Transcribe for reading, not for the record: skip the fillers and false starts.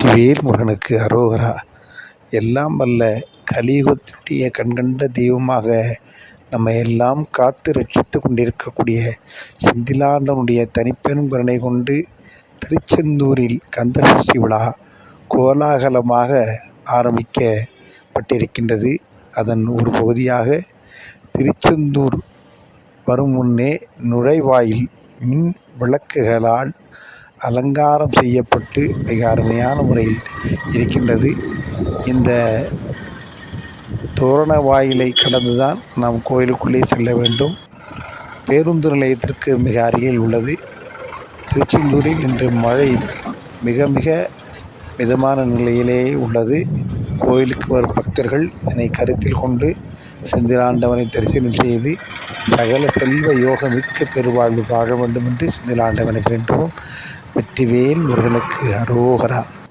வெற்றிவேல் முருகனுக்கு அரோகரா. எல்லாம் வல்ல கலியுகத்தினுடைய கண்கண்ட தெய்வமாக நம்ம எல்லாம் காத்து ரட்சித்து கொண்டிருக்கக்கூடிய செந்திலாண்டவனுடைய தனிப்பெரும் கருணை கொண்டு திருச்செந்தூரில் கந்தசஷ்டி விழா கோலாகலமாக ஆரம்பிக்கப்பட்டிருக்கின்றது. அதன் ஒரு பகுதியாக திருச்செந்தூர் வரும் முன்னே நுழைவாயில் மின் விளக்குகளால் அலங்காரம் செய்யப்பட்டு மிக அருமையான முறையில் இருக்கின்றது. இந்த தோரண வாயிலை கடந்துதான் நாம் கோயிலுக்குள்ளே செல்ல வேண்டும். பேருந்து நிலையத்திற்கு மிக அருகில் உள்ளது. திருச்செந்தூரில் இன்று மழை மிக மிதமான நிலையிலே உள்ளது. கோயிலுக்கு வரும் பக்தர்கள் இதனை கருத்தில் கொண்டு செந்திலாண்டவனை தரிசனம் செய்து சகல செல்வ யோகமிக்க பெருவாழ்வு வாழ வேண்டும் என்று செந்திலாண்டவனை வேண்டுவோம். வெற்றிவேல் முருகனுக்கு அரோகரா.